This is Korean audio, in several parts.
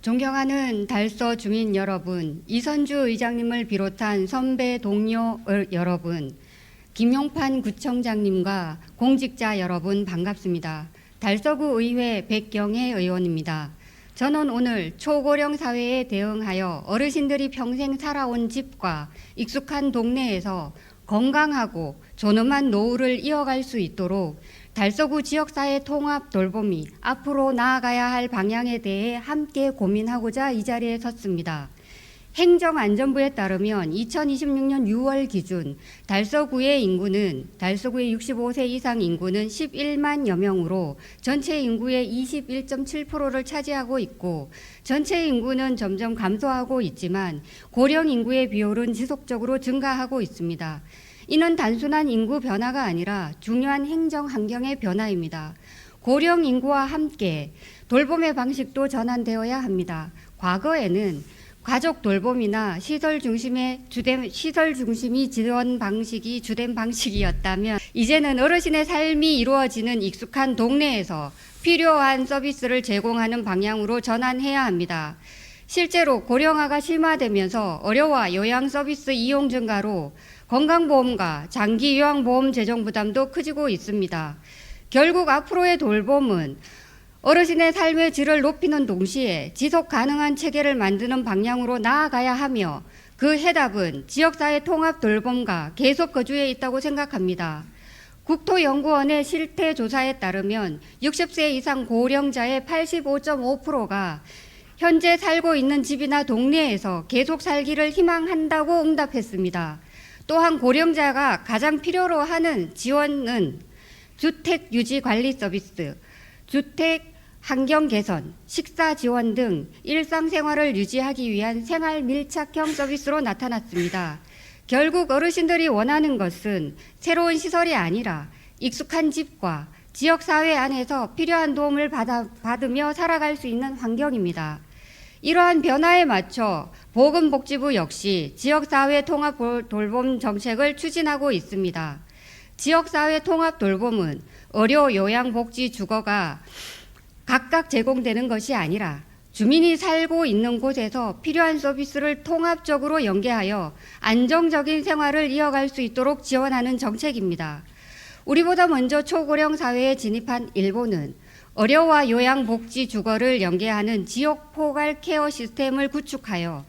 존경하는 달서 주민 여러분, 이선주 의장님을 비롯한 선배 동료 여러분, 김용판 구청장님과 공직자 여러분 반갑습니다. 달서구 의회 백경혜 의원입니다. 저는 오늘 초고령 사회에 대응하여 어르신들이 평생 살아온 집과 익숙한 동네에서 건강하고 존엄한 노후를 이어갈 수 있도록 달서구 지역사회 통합 돌봄이 앞으로 나아가야 할 방향에 대해 함께 고민하고자 이 자리에 섰습니다. 행정안전부에 따르면 2026년 6월 기준 달서구의 65세 이상 인구는 11만여 명으로 전체 인구의 21.7%를 차지하고 있고, 전체 인구는 점점 감소하고 있지만 고령 인구의 비율은 지속적으로 증가하고 있습니다. 이는 단순한 인구 변화가 아니라 중요한 행정 환경의 변화입니다. 고령 인구와 함께 돌봄의 방식도 전환되어야 합니다. 과거에는 가족 돌봄이나 시설 중심이 지원 방식이 주된 방식이었다면, 이제는 어르신의 삶이 이루어지는 익숙한 동네에서 필요한 서비스를 제공하는 방향으로 전환해야 합니다. 실제로 고령화가 심화되면서 의료와 요양 서비스 이용 증가로 건강보험과 장기요양보험 재정 부담도 커지고 있습니다. 결국 앞으로의 돌봄은 어르신의 삶의 질을 높이는 동시에 지속 가능한 체계를 만드는 방향으로 나아가야 하며, 그 해답은 지역사회 통합 돌봄과 계속 거주에 있다고 생각합니다. 국토연구원의 실태조사에 따르면 60세 이상 고령자의 85.5%가 현재 살고 있는 집이나 동네에서 계속 살기를 희망한다고 응답했습니다. 또한 고령자가 가장 필요로 하는 지원은 주택 유지 관리 서비스, 주택 환경 개선, 식사 지원 등 일상생활을 유지하기 위한 생활 밀착형 서비스로 나타났습니다. 결국 어르신들이 원하는 것은 새로운 시설이 아니라 익숙한 집과 지역사회 안에서 필요한 도움을 받으며 살아갈 수 있는 환경입니다. 이러한 변화에 맞춰 보건복지부 역시 지역사회 통합 돌봄 정책을 추진하고 있습니다. 지역사회 통합 돌봄은 의료, 요양, 복지, 주거가 각각 제공되는 것이 아니라 주민이 살고 있는 곳에서 필요한 서비스를 통합적으로 연계하여 안정적인 생활을 이어갈 수 있도록 지원하는 정책입니다. 우리보다 먼저 초고령 사회에 진입한 일본은 의료와 요양, 복지, 주거를 연계하는 지역 포괄 케어 시스템을 구축하여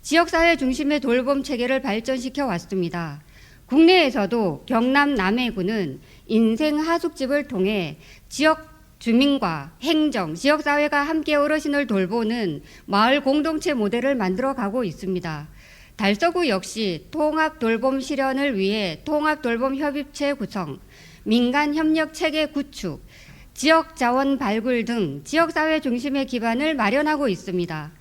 지역사회 중심의 돌봄 체계를 발전시켜 왔습니다. 국내에서도 경남 남해군은 인생 하숙집을 통해 지역 주민과 행정, 지역사회가 함께 어르신을 돌보는 마을 공동체 모델을 만들어가고 있습니다. 달서구 역시 통합 돌봄 실현을 위해 통합 돌봄 협의체 구성, 민간 협력 체계 구축, 지역 자원 발굴 등 지역사회 중심의 기반을 마련하고 있습니다.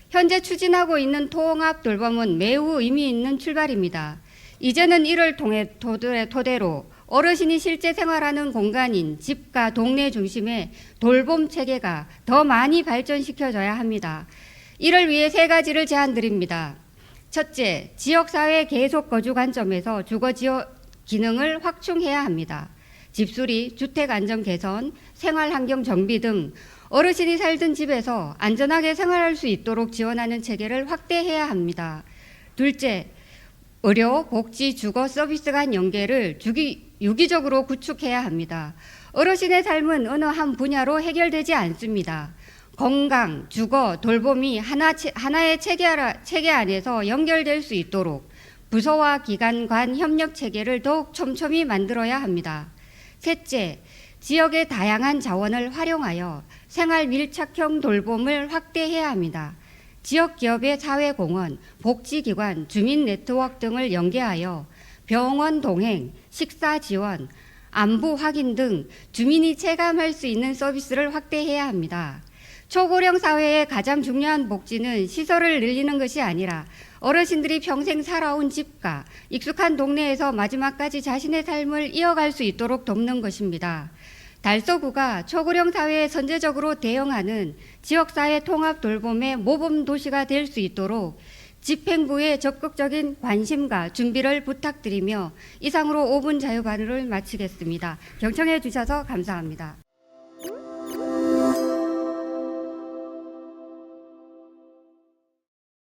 현재 추진하고 있는 통합 돌봄은 매우 의미 있는 출발입니다. 이제는 이를 토대로 어르신이 실제 생활하는 공간인 집과 동네 중심의 돌봄 체계가 더 많이 발전시켜져야 합니다. 이를 위해 세 가지를 제안드립니다. 첫째, 지역사회 계속 거주 관점에서 주거 지역 기능을 확충해야 합니다. 집수리, 주택 안전 개선, 생활 환경 정비 등 어르신이 살던 집에서 안전하게 생활할 수 있도록 지원하는 체계를 확대해야 합니다. 둘째, 의료, 복지, 주거 서비스 간 연계를 유기적으로 구축해야 합니다. 어르신의 삶은 어느 한 분야로 해결되지 않습니다. 건강, 주거, 돌봄이 하나의 체계 안에서 연결될 수 있도록 부서와 기관 간 협력 체계를 더욱 촘촘히 만들어야 합니다. 셋째, 지역의 다양한 자원을 활용하여 생활 밀착형 돌봄을 확대해야 합니다. 지역 기업의 사회공헌, 복지기관, 주민 네트워크 등을 연계하여 병원 동행, 식사 지원, 안부 확인 등 주민이 체감할 수 있는 서비스를 확대해야 합니다. 초고령 사회의 가장 중요한 복지는 시설을 늘리는 것이 아니라 어르신들이 평생 살아온 집과 익숙한 동네에서 마지막까지 자신의 삶을 이어갈 수 있도록 돕는 것입니다. 달서구가 초고령 사회에 선제적으로 대응하는 지역사회 통합 돌봄의 모범 도시가 될 수 있도록 집행부의 적극적인 관심과 준비를 부탁드리며 이상으로 5분 자유발언을 마치겠습니다. 경청해 주셔서 감사합니다.